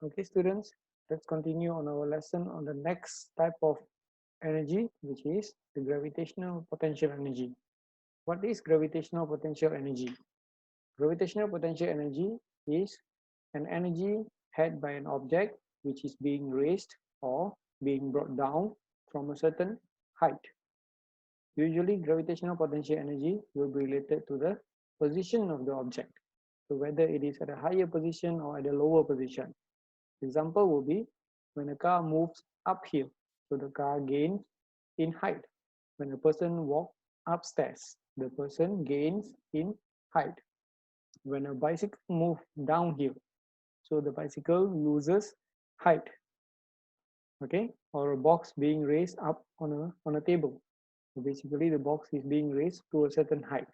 Okay, students, let's continue on our lesson on the next type of energy, which is the gravitational potential energy. What is gravitational potential energy? Gravitational potential energy is an energy had by an object which is being raised or being brought down from a certain height. Usually, gravitational potential energy will be related to the position of the object. So whether it is at a higher position or at a lower position. Example will be when a car moves uphill, so the car gains in height. When a person walks upstairs, the person gains in height. When a bicycle moves downhill, so the bicycle loses height. Okay, or a box being raised up on a table. So basically, the box is being raised to a certain height.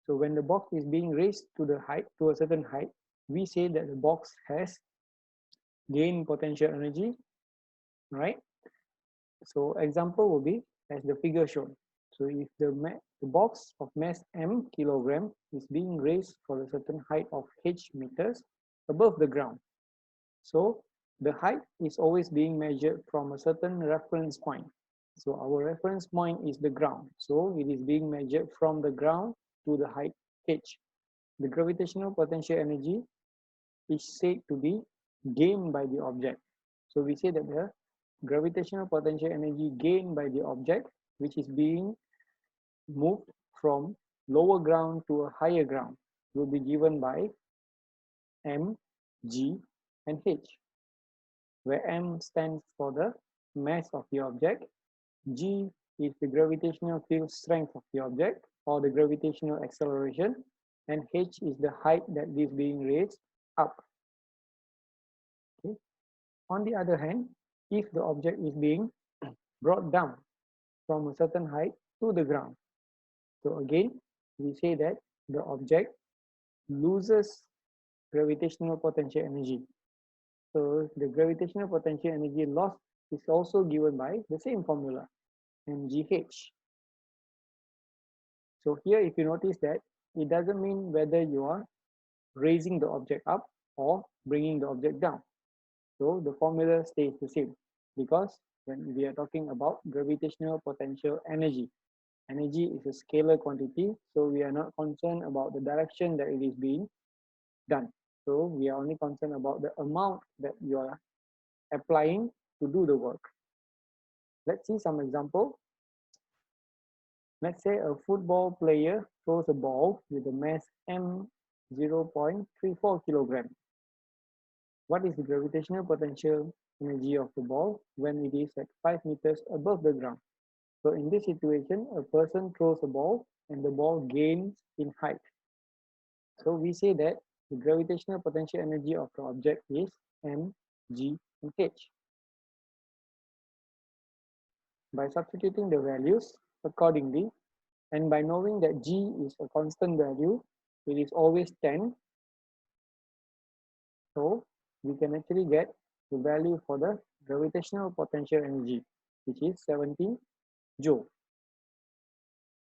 So when the box is being raised to a certain height, we say that the box has gained potential energy, right? So example will be as the figure shown. So if the box of mass m kilogram is being raised for a certain height of h meters above the ground. So the height is always being measured from a certain reference point. So our reference point is the ground. So it is being measured from the ground to the height h. The gravitational potential energy is said to be gained by the object. So we say that the gravitational potential energy gained by the object, which is being moved from lower ground to a higher ground, will be given by m, g, and h, where m stands for the mass of the object, g is the gravitational field strength of the object or the gravitational acceleration, and h is the height that is being raised up. Okay. On the other hand, if the object is being brought down from a certain height to the ground, so again, we say that the object loses gravitational potential energy. So the gravitational potential energy loss is also given by the same formula, mgh. So here, if you notice that, it doesn't mean whether you are raising the object up or bringing the object down. So the formula stays the same because when we are talking about gravitational potential energy, energy is a scalar quantity, so we are not concerned about the direction that it is being done. So we are only concerned about the amount that you are applying to do the work. Let's see some example. Let's say a football player throws a ball with a mass m 0.34 kilogram. What is the gravitational potential energy of the ball when it is at 5 meters above the ground? So in this situation, a person throws a ball and the ball gains in height. So we say that the gravitational potential energy of the object is m, g, and h. By substituting the values accordingly, and by knowing that g is a constant value, it is always 10. So we can actually get the value for the gravitational potential energy, which is 17 joule.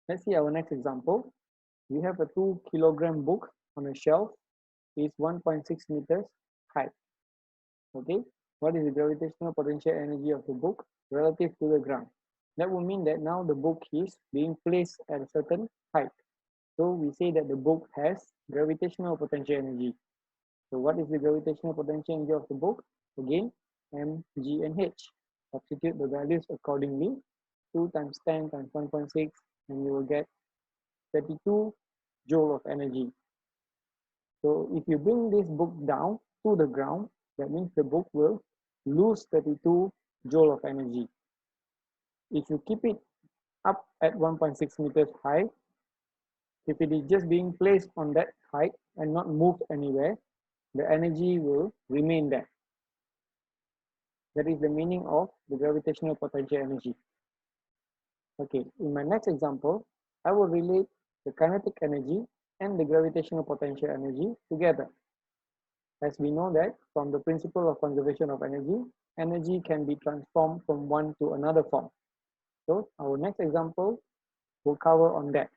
Let's see our next example. We have a 2 kilogram book on a shelf. It is 1.6 meters high. Okay, what is the gravitational potential energy of the book relative to the ground? That would mean that now the book is being placed at a certain height. So we say that the book has gravitational potential energy. So what is the gravitational potential energy of the book? Again, m, g, and h. Substitute the values accordingly. 2 times 10 times 1.6, and you will get 32 joule of energy. So if you bring this book down to the ground, that means the book will lose 32 joule of energy. If you keep it up at 1.6 meters high, if it is just being placed on that height and not moved anywhere, the energy will remain there. That is the meaning of the gravitational potential energy. Okay, in my next example, I will relate the kinetic energy and the gravitational potential energy together. As we know that from the principle of conservation of energy, energy can be transformed from one to another form. So our next example will cover on that.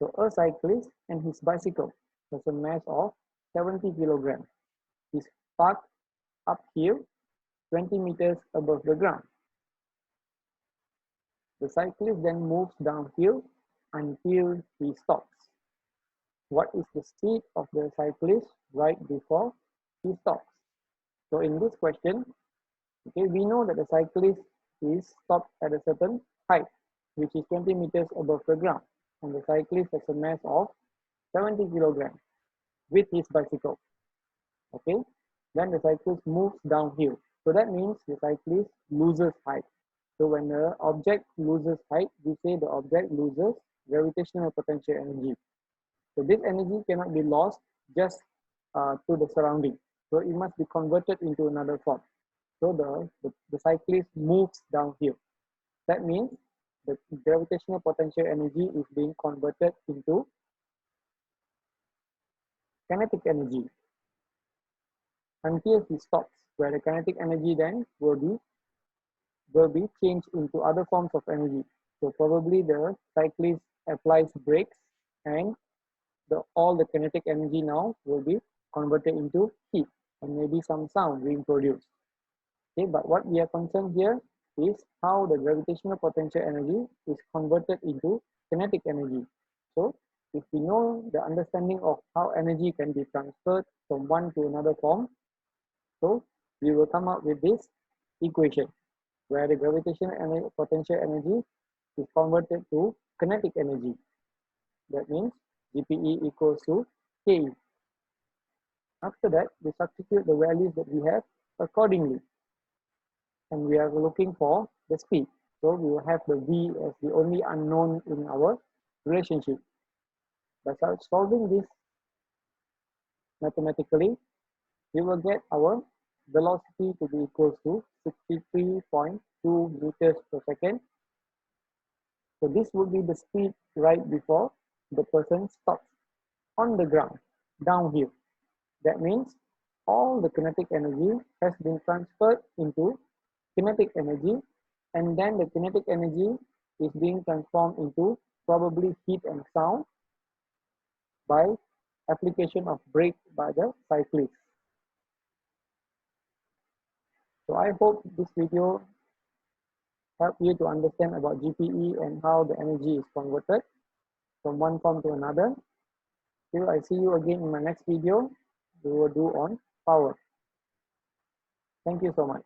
So a cyclist and his bicycle has a mass of 70 kilograms. He's parked uphill 20 meters above the ground. The cyclist then moves downhill until he stops. What is the speed of the cyclist right before he stops? So in this question, okay, we know that the cyclist is stopped at a certain height, which is 20 meters above the ground, and the cyclist has a mass of 70 kilograms with his bicycle. Okay, then the cyclist moves downhill. So that means the cyclist loses height. So when the object loses height, we say the object loses gravitational potential energy. So this energy cannot be lost just to the surrounding. So it must be converted into another form. So the cyclist moves downhill. That means the gravitational potential energy is being converted into kinetic energy until he stops, where the kinetic energy then will be changed into other forms of energy. So probably the cyclist applies brakes, and all the kinetic energy now will be converted into heat, and maybe some sound being produced. Okay, but what we are concerned here is how the gravitational potential energy is converted into kinetic energy. So if we know the understanding of how energy can be transferred from one to another form, so we will come up with this equation where the gravitational potential energy is converted to kinetic energy. That means GPE equals to KE. After that, we substitute the values that we have accordingly, and we are looking for the speed. So we will have the V as the only unknown in our relationship. By solving this mathematically, we will get our velocity to be equal to 63.2 meters per second. So this will be the speed right before the person stops on the ground, downhill. That means all the kinetic energy has been transferred into kinetic energy, and then the kinetic energy is being transformed into probably heat and sound by application of brake by the cyclist. So I hope this video helped you to understand about GPE and how the energy is converted from one form to another. Till I see you again in my next video, we will do on power. Thank you so much.